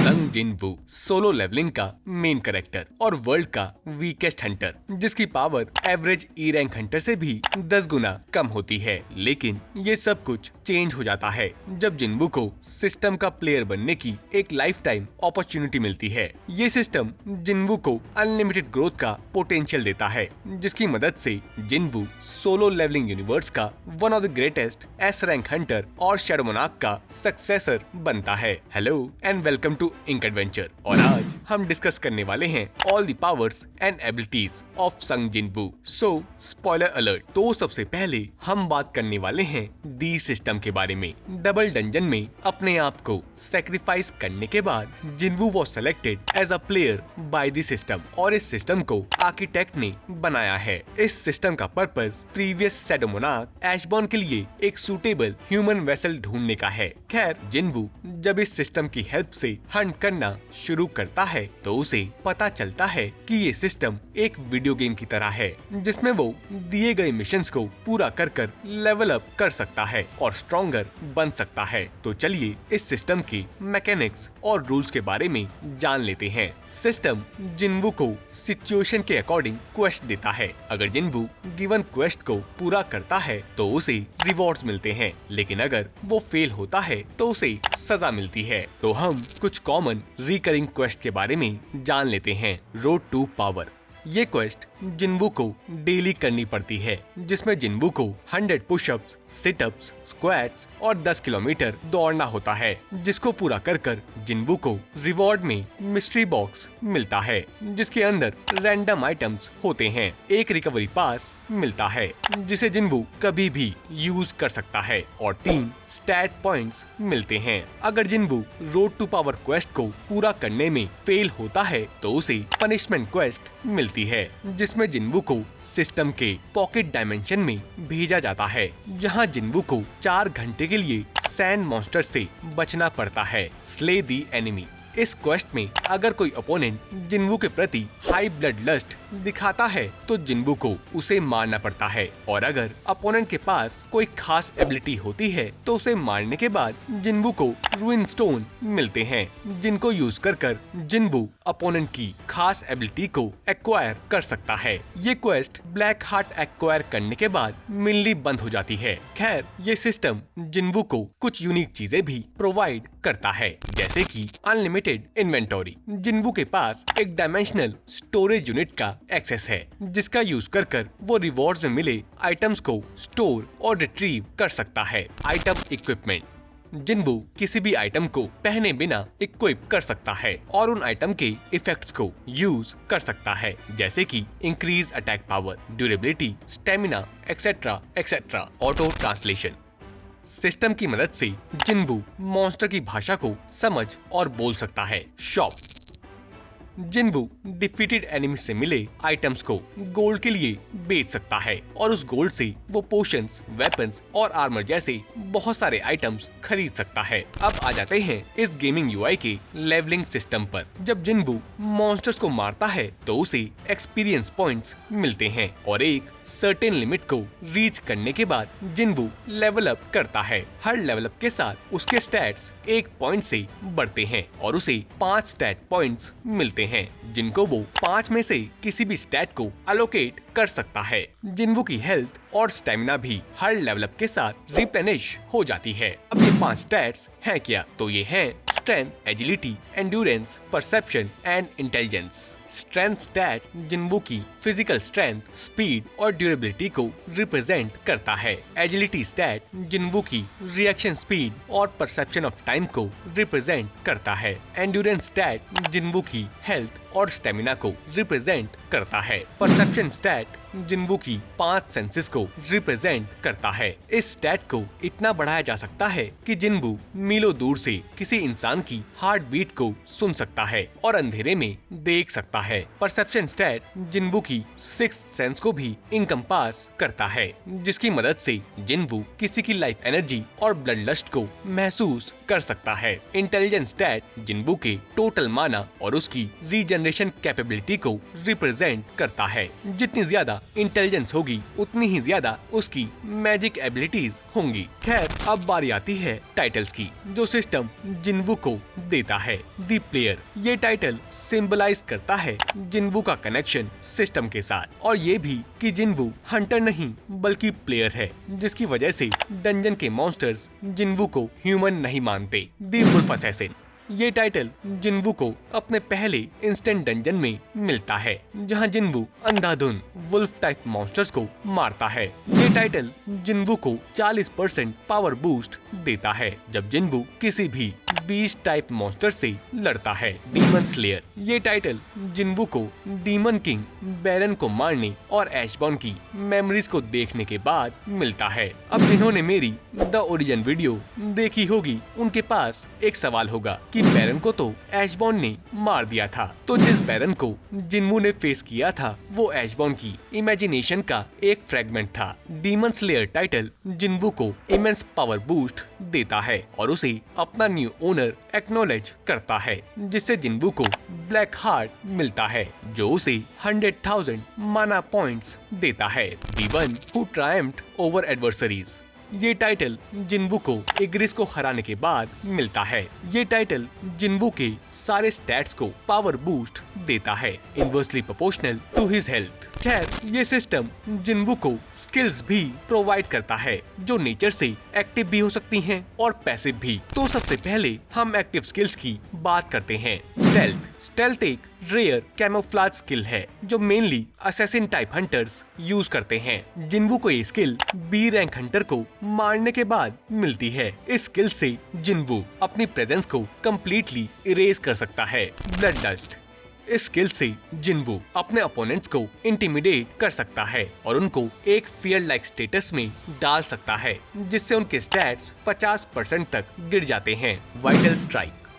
संग जिनवू Solo levelling का main character और वर्ल्ड का वीकेस्ट हंटर, जिसकी power average E rank Hunter से भी 10 गुना कम होती है। लेकिन ये सब कुछ चेंज हो जाता है जब जिनवू को सिस्टम का प्लेयर बनने की एक लाइफ टाइम अपॉर्चुनिटी मिलती है। ये सिस्टम जिनवू को अनलिमिटेड ग्रोथ का पोटेंशियल देता है, जिसकी मदद से जिनवू सोलो लेवलिंग यूनिवर्स का one of the greatest S rank hunter और शैडो मोनार्क का सक्सेसर बनता है। Hello and welcome to Ink Adventure. और आज हम डिस्कस करने वाले हैं all the powers and abilities of Sung Jinwoo. So spoiler alert. तो सबसे पहले हम बात करने वाले हैं दी सिस्टम के बारे में। डबल डंजन में अपने आप को सेक्रीफाइस करने के बाद Jinwoo was selected as a player by the system, और इस सिस्टम को आर्किटेक्ट ने बनाया है। इस सिस्टम का पर्पस प्रीवियस शैडो मोनार्क ऐशबॉर्न के लिए एक सूटेबल ह्यूमन वेसल ढूंढने का है। खैर, जिनवू जब इस सिस्टम की हेल्प से हंट करना शुरू करता है तो उसे पता चलता है कि ये सिस्टम एक वीडियो गेम की तरह है, जिसमें वो दिए गए मिशंस को पूरा कर लेवल अप कर सकता है और स्ट्रॉन्गर बन सकता है। तो चलिए इस सिस्टम की मैकेनिक्स और रूल्स के बारे में जान लेते हैं। सिस्टम जिनवू को सिचुएशन के अकॉर्डिंग क्वेस्ट देता है। अगर जिनवू गिवन क्वेस्ट को पूरा करता है तो उसे रिवॉर्ड्स मिलते हैं, लेकिन अगर वो फेल होता है तो उसे सजा मिलती है। तो हम कुछ कॉमन रिकरिंग क्वेस्ट के बारे में जान लेते हैं। Road to power. ये क्वेस्ट जिनवू को डेली करनी पड़ती है, जिसमें जिनवू को 100 पुशअप्स, सिटअप्स, स्क्वाट्स और 10 किलोमीटर दौड़ना होता है, जिसको पूरा कर जिनवू को रिवॉर्ड में मिस्ट्री बॉक्स मिलता है, जिसके अंदर रैंडम आइटम्स होते हैं। एक रिकवरी पास मिलता है जिसे जिनवू कभी भी यूज कर सकता है, और 3 स्टैट पॉइंट्स मिलते हैं। अगर Jinwoo road to power quest को पूरा करने में फेल होता है तो उसे पनिशमेंट क्वेस्ट मिलती है, जिसमें जिनवू को सिस्टम के पॉकेट डायमेंशन में भेजा जाता है, जहां जिनवू को 4 घंटे के लिए सैंड मॉन्स्टर से बचना पड़ता है। स्ले दी एनिमी। इस क्वेस्ट में अगर कोई ओपोनेंट जिनवू के प्रति हाई ब्लड लस्ट दिखाता है तो जिनवू को उसे मारना पड़ता है, और अगर ओपोनेंट के पास कोई खास एबिलिटी होती है तो उसे मारने के बाद जिनवू को रूइन स्टोन मिलते हैं, जिनको यूज कर जिनवू ओपोनेंट की खास एबिलिटी को एक्वायर कर सकता है। ये क्वेस्ट ब्लैक हार्ट एक्वायर करने के बाद मिलनी बंद हो जाती है। खैर, ये सिस्टम जिनवू को कुछ यूनिक चीजें भी प्रोवाइड करता है, जैसे कि अनलिमिटेड इन्वेंटरी। जिनवू के पास एक डायमेंशनल स्टोरेज यूनिट का एक्सेस है, जिसका यूज कर वो रिवॉर्ड्स में मिले आइटम्स को स्टोर और रिट्रीव कर सकता है। Item equipment. जिनवू किसी भी आइटम को पहने बिना इक्विप कर सकता है और उन आइटम के इफेक्ट्स को यूज कर सकता है, जैसे कि increase attack power, durability, stamina, etcetera etcetera. Auto translation. System की मदद से जिनवू मॉन्स्टर की भाषा को समझ और बोल सकता है। शॉप। जिनवू डिफीटेड एनिमी से मिले आइटम्स को गोल्ड के लिए बेच सकता है, और उस गोल्ड से वो पोशंस, वेपन्स और आर्मर जैसे बहुत सारे आइटम्स खरीद सकता है। अब आ जाते हैं इस गेमिंग यूआई के लेवलिंग सिस्टम पर। जब जिनवू मॉन्स्टर्स को मारता है तो उसे एक्सपीरियंस पॉइंट्स मिलते हैं, और एक सर्टेन लिमिट को रीच करने के बाद जिनवू लेवल अप करता है। हर लेवल अप के साथ उसके स्टैट्स 1 पॉइंट से बढ़ते हैं, और उसे 5 स्टैट पॉइंट्स मिलते हैं, जिनको वो 5 में से किसी भी स्टैट को अलोकेट कर सकता है। जिनवू की हेल्थ और स्टेमिना भी हर लेवल अप के साथ रिप्लेनिश हो जाती है। अब ये 5 स्टैट्स हैं क्या? तो ये हैं strength, agility, endurance, perception and intelligence. Strength stat Jinwoo की फिजिकल स्ट्रेंथ, स्पीड और ड्यूरेबिलिटी को रिप्रेजेंट करता है। एजिलिटी स्टैट जिनवू की रिएक्शन स्पीड और परसेप्शन ऑफ टाइम को रिप्रेजेंट करता है। एंड्योरेंस स्टैट जिनवू की हेल्थ और स्टेमिना को रिप्रेजेंट करता है। परसेप्शन स्टैट जिनवू की 5 सेंसेस को रिप्रेजेंट करता है। इस स्टैट को इतना बढ़ाया जा सकता है कि जिनवू मीलों दूर से किसी इंसान की हार्ट बीट को सुन सकता है और अंधेरे में देख सकता है। परसेप्शन स्टैट जिनवू की 6th सेंस को भी इनकम्पास करता है, जिसकी मदद से जिनवू किसी की लाइफ एनर्जी और ब्लड लस्ट को महसूस कर सकता है। इंटेलिजेंस स्टैट जिनवू के टोटल माना और उसकी रीजनरेशन कैपेबिलिटी को रिप्रेजेंट करता है। जितनी ज्यादा इंटेलिजेंस होगी उतनी ही ज्यादा उसकी मैजिक एबिलिटीज होंगी। खैर, अब बारी आती है टाइटल्स की। जो सिस्टम जिनवू को देता है। द प्लेयर, ये टाइटल सिंबलाइज करता है जिन्वू का कनेक्शन सिस्टम के साथ, और ये भी कि जिन्वू हंटर नहीं बल्कि प्लेयर है, जिसकी वजह से डंजन के मॉन्स्टर्स जिन्वू को ह्यूमन नहीं मानते। द वुल्फ असैसिन, ये टाइटल जिन्वू को अपने पहले इंस्टेंट डंजन में मिलता है, जहां जिन्वू अंधाधुन वुल्फ टाइप मॉन्स्टर्स को मारता है। ये टाइटल जिन्वू को 40% पावर बूस्ट देता है जब जिन्वू किसी भी बीस्ट टाइप मॉन्स्टर से लड़ता है। डीमन स्लेयर, ये टाइटल जिन्वू को डीमन किंग बैरन को मारने और ऐशबॉर्न की मेमोरीज को देखने के बाद मिलता है। अब जिन्होंने मेरी द ओरिजिन वीडियो देखी होगी, उनके पास एक सवाल होगा कि बैरन को तो ऐशबॉर्न ने मार दिया था, तो जिस बैरन को जिन्वू ने फेस किया था वो ऐशबॉर्न की इमेजिनेशन का एक फ्रेगमेंट था। डीमन स्लेयर टाइटल जिन्वू को इमेंस पावर बूस्ट देता है और उसे अपना न्यू ओनर एक्नॉलेज करता है, जिससे जिन्वू को ब्लैक हार्ट मिलता है जो उसे 100,000 माना पॉइंट्स देता है। The one who triumphed over adversaries, ये टाइटल जिन्वू को इग्रिस को हराने के बाद मिलता है। ये टाइटल जिन्वू के सारे स्टैट्स को पावर बूस्ट देता है, inversely proportional to his health. खैर, ये सिस्टम जिन्वू को स्किल्स भी प्रोवाइड करता है जो नेचर से एक्टिव भी हो सकती हैं और पैसिव भी। तो सबसे पहले हम एक्टिव स्किल्स की बात करते हैं। स्टेल्थ एक रेयर कैमोफ्लेज स्किल है जो mainly assassin type hunters use करते हैं। जिन्वू को ये स्किल बी रैंक हंटर को मारने के बाद मिलती है। इस स्किल से जिन्वू अपनी प्रेजेंस को कम्प्लीटली इरेज कर सकता है। ब्लड डस्ट, इस स्किल से जिन्वू अपने ओपोनेंट्स को इंटिमिडेट कर सकता है और उनको एक फियर लाइक स्टेटस में डाल सकता है, जिससे उनके स्टैट्स 50% तक गिर जाते हैं।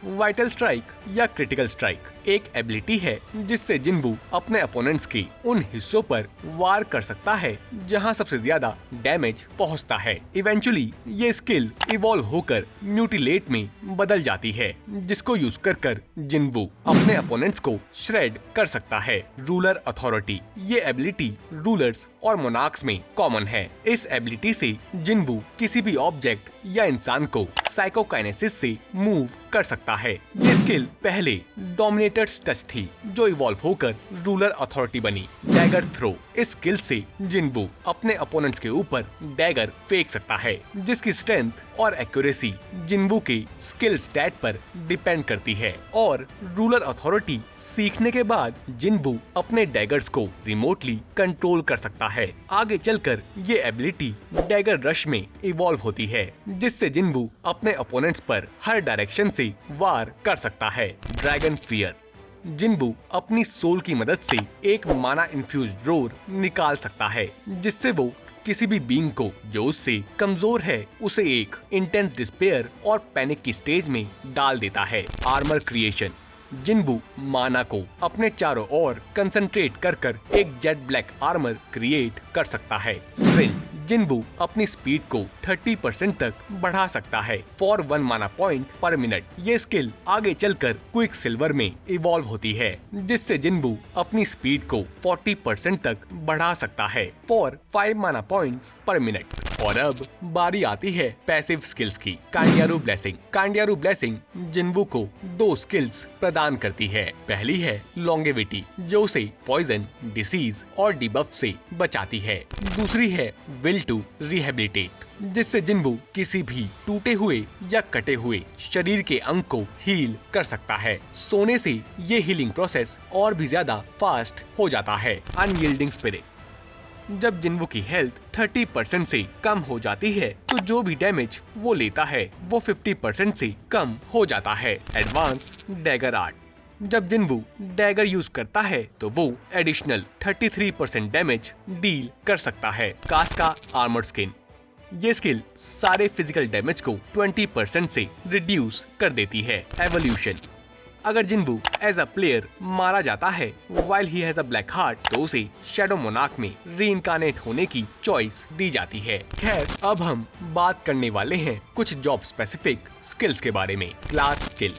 वाइटल स्ट्राइक या क्रिटिकल स्ट्राइक एक एबिलिटी है जिससे जिन्वू अपने अपोनेंट्स के उन हिस्सों पर वार कर सकता है जहां सबसे ज्यादा डैमेज पहुंचता है। इवेंचुअली ये स्किल इवॉल्व होकर म्यूटिलेट में बदल जाती है, जिसको यूज कर जिन्वू अपने अपोनेंट्स को श्रेड कर सकता है। रूलर अथॉरिटी, ये एबिलिटी रूलर्स और मोनार्क्स में कॉमन है। इस एबिलिटी से जिन्वू किसी भी ऑब्जेक्ट या इंसान को साइकोकाइनेसिस से मूव कर सकता है। ये स्किल पहले डोमिनेटर्स टच थी जो इवॉल्व होकर रूलर अथॉरिटी बनी। डैगर थ्रो, इस स्किल से जिन्वू अपने अपोनेंट्स के ऊपर डैगर फेंक सकता है, जिसकी स्ट्रेंथ और एक्यूरेसी जिन्वू के स्किल स्टैट पर डिपेंड करती है। और रूलर अथॉरिटी सीखने के बाद जिन्वू अपने डैगर्स को रिमोटली कंट्रोल कर सकता है। आगे चलकर ये एबिलिटी डैगर रश में इवॉल्व होती है, जिससे जिन्वू अपने ओपोनेंट्स पर हर डायरेक्शन से वार कर सकता है। ड्रैगन फियर, जिन्वू अपनी सोल की मदद से एक माना इन्फ्यूज्ड रोर निकाल सकता है, जिससे वो किसी भी बीइंग को जो उससे कमजोर है उसे एक इंटेंस डिस्पेयर और पैनिक की स्टेज में डाल देता है। आर्मर क्रिएशन, जिन्वू माना को अपने चारों ओर कंसंट्रेट कर एक जेट ब्लैक आर्मर क्रिएट कर सकता है। स्प्रिंट, जिन्वू अपनी स्पीड को 30% तक बढ़ा सकता है फॉर 1 माना पॉइंट पर मिनट। ये स्किल आगे चलकर क्विक सिल्वर में इवॉल्व होती है, जिससे जिन्वू अपनी स्पीड को 40% तक बढ़ा सकता है फॉर 5 माना पॉइंट्स पर मिनट। और अब बारी आती है पैसिव स्किल्स की। कांडियारू ब्लेसिंग जिन्वू को 2 स्किल्स प्रदान करती है। पहली है लॉन्गेविटी, जो उसे पॉइजन, डिसीज और डिबफ से बचाती है। दूसरी है विल टू रिहेबिलिटेट, जिससे जिन्वू किसी भी टूटे हुए या कटे हुए शरीर के अंग को हील कर सकता है। सोने से ये हीलिंग प्रोसेस और भी ज्यादा फास्ट हो जाता है। अनयील्डिंग स्पिरिट, जब जिन्वू की हेल्थ 30% से कम हो जाती है तो जो भी डैमेज वो लेता है वो 50% से कम हो जाता है। एडवांस डैगर आर्ट, जब जिन्वू डैगर यूज करता है तो वो एडिशनल 33% डैमेज डील कर सकता है। कास्का आर्मर्ड स्किन, ये स्किल सारे फिजिकल डैमेज को 20% से रिड्यूस कर देती है। एवोल्यूशन, अगर जिन्वू एज अ प्लेयर मारा जाता है while he has a black heart तो उसे शैडो मोनार्क में रीइंकार्नेट होने की चॉइस दी जाती है। खैर, अब हम बात करने वाले हैं कुछ जॉब स्पेसिफिक स्किल्स के बारे में। क्लास स्किल,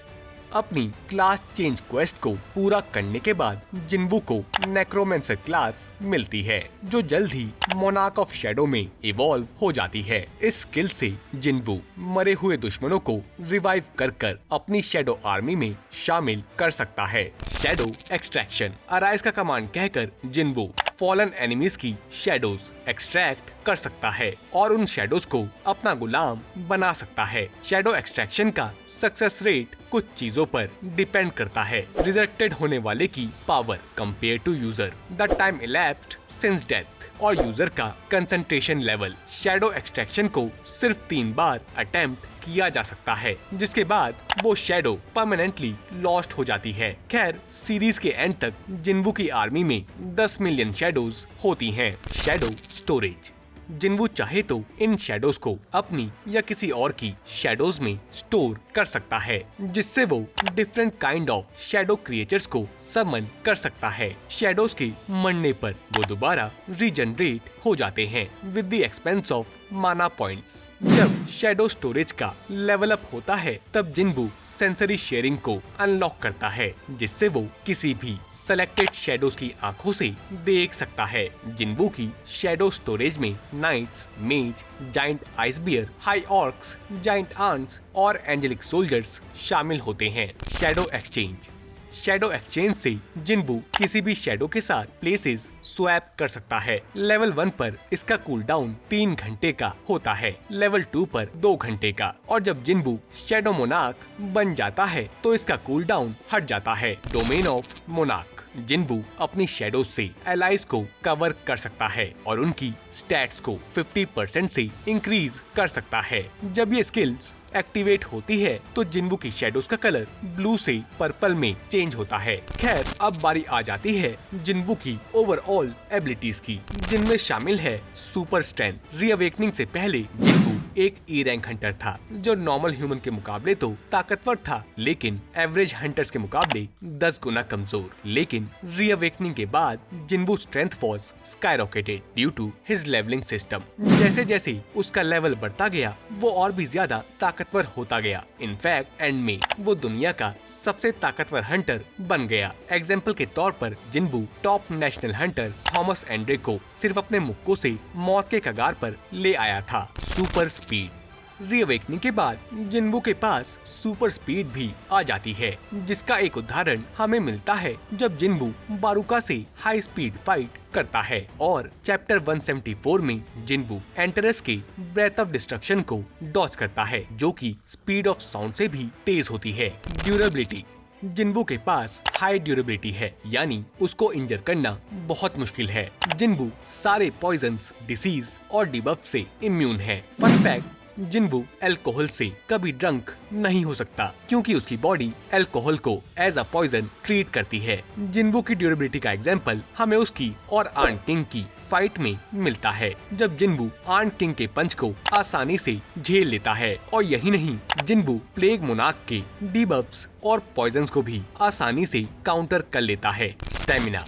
अपनी क्लास चेंज क्वेस्ट को पूरा करने के बाद जिन्वू को नेक्रोमेंसर क्लास मिलती है, जो जल्द ही मोनार्क ऑफ शैडो में इवॉल्व हो जाती है। इस स्किल से जिनवू मरे हुए दुश्मनों को रिवाइव कर अपनी शैडो आर्मी में शामिल कर सकता है। Shadow extraction. अराइज का कमांड कहकर जिनवू फॉलन एनिमीज की शैडोज एक्सट्रैक्ट कर सकता है और उन शैडोज को अपना गुलाम बना सकता है। शैडो एक्सट्रैक्शन का सक्सेस रेट कुछ चीजों पर डिपेंड करता है। रिजरेक्टेड होने वाले की power compare to user, the time elapsed since death और यूजर का कंसंट्रेशन लेवल। शैडो एक्सट्रैक्शन को सिर्फ 3 बार अटेम्प्ट किया जा सकता है, जिसके बाद वो शैडो परमानेंटली लॉस्ट हो जाती है। खैर, सीरीज के एंड तक जिनवू की आर्मी में 10 मिलियन शैडोज होती हैं। Shadow storage. जिनवू चाहे तो इन शैडोज को अपनी या किसी और की शैडोज में स्टोर कर सकता है, जिससे वो different kind of shadow creatures को समन कर सकता है। शैडोज के मरने पर वो दोबारा रीजनरेट हो जाते हैं विद द एक्सपेंस ऑफ माना पॉइंट्स। जब शैडो स्टोरेज का लेवल अप होता है तब जिनवू सेंसरी शेयरिंग को अनलॉक करता है, जिससे वो किसी भी सेलेक्टेड शैडोज की आंखों से देख सकता है। जिनवू की शैडो स्टोरेज में knights, mage, giant ice bear, high orcs, giant ants और एंजेलिक सोल्जर्स शामिल होते हैं। Shadow exchange. शैडो एक्सचेंज से जिनवू किसी भी शैडो के साथ प्लेसेस स्वैप कर सकता है। लेवल 1 पर इसका कूल डाउन 3 घंटे का होता है, लेवल 2 पर 2 घंटे का, और जब जिनवू शैडो मोनार्क बन जाता है तो इसका कूल डाउन हट जाता है। Domain of monarch. जिनवू अपनी शैडोज से एलाइज को कवर कर सकता है और उनकी स्टैट्स को 50% से इंक्रीज कर सकता है। जब ये स्किल्स एक्टिवेट होती है तो जिनवू की शैडोज का कलर ब्लू से पर्पल में चेंज होता है। खैर, अब बारी आ जाती है जिनवू की ओवरऑल एबिलिटीज की, जिनमें शामिल है सुपर स्ट्रेंथ। रीअवेकनिंग से पहले जिनवू एक ई रैंक हंटर था जो नॉर्मल ह्यूमन के मुकाबले तो ताकतवर था, लेकिन एवरेज हंटर्स के मुकाबले 10 गुना कमजोर। लेकिन रीअवेकनिंग के बाद Jinwoo strength was skyrocketed due to his levelling system. जैसे जैसे उसका लेवल बढ़ता गया वो और भी ज्यादा ताकतवर होता गया। इनफैक्ट एंड में वो दुनिया का सबसे ताकतवर हंटर बन गया। एग्जाम्पल के तौर पर जिनवू top national Hunter Thomas Andre को सिर्फ अपने मुक्कों से मौत के कगार पर ले आया था। Super speed. रीअवेकनिंग के बाद जिनवू के पास सुपर स्पीड भी आ जाती है, जिसका एक उदाहरण हमें मिलता है जब जिनवू बारूका से हाई स्पीड फाइट करता है और चैप्टर 174 में जिनवू एंटरस के ब्रेथ ऑफ डिस्ट्रक्शन को डॉज करता है, जो कि स्पीड ऑफ साउंड से भी तेज होती है। ड्यूरेबिलिटी। जिनवू के पास हाई ड्यूरेबिलिटी है, यानी उसको इंजर करना बहुत मुश्किल है। जिनवू सारे पॉइजन्स, डिसीज और डिबफ से इम्यून है। फन फैक्ट, जिनवू अल्कोहल से कभी ड्रंक नहीं हो सकता क्योंकि उसकी बॉडी अल्कोहल को एज अ पॉइजन ट्रीट करती है। जिनवू की ड्यूरेबिलिटी का एग्जांपल हमें उसकी और आर्न किंग की फाइट में मिलता है, जब जिनवू आर्न किंग के पंच को आसानी से झेल लेता है। और यही नहीं, जिनवू प्लेग मोनार्क के डिबफ्स और पॉइजन्स को भी आसानी से काउंटर कर लेता है। स्टेमिना।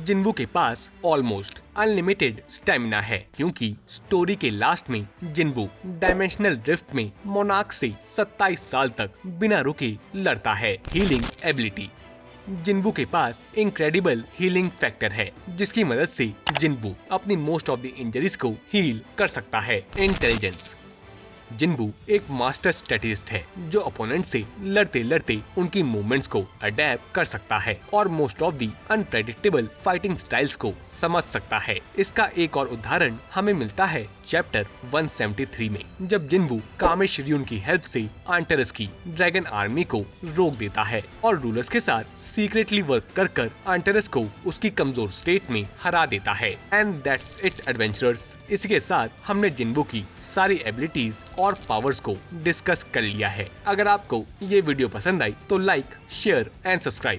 जिनवू के पास ऑलमोस्ट अनलिमिटेड स्टेमिना है क्योंकि स्टोरी के लास्ट में जिनवू डायमेंशनल ड्रिफ्ट में मोनार्क से 27 साल तक बिना रुके लड़ता है। Healing ability. जिनवू के पास इनक्रेडिबल हीलिंग फैक्टर है, जिसकी मदद से जिनवू अपनी मोस्ट ऑफ द इंजरीज को हील कर सकता है। इंटेलिजेंस। जिनवू एक मास्टर स्ट्रेटेजिस्ट है जो अपोनेंट से लड़ते लड़ते उनकी मूवमेंट्स को अडेप्ट कर सकता है और most of the unpredictable fighting styles को समझ सकता है। इसका एक और उदाहरण हमें मिलता है चैप्टर 173 में, जब जिनवू कामेश रियून की हेल्प से आंटरस की ड्रैगन आर्मी को रोक देता है और रूलर्स के साथ सीक्रेटली वर्क कर आंटरस को उसकी कमजोर स्टेट में हरा देता है। And that's it adventurers. इसी के साथ हमने जिनवू की सारी एबिलिटीज और पावर्स को डिस्कस कर लिया है। अगर आपको ये वीडियो पसंद आई तो लाइक, शेयर एंड सब्सक्राइब।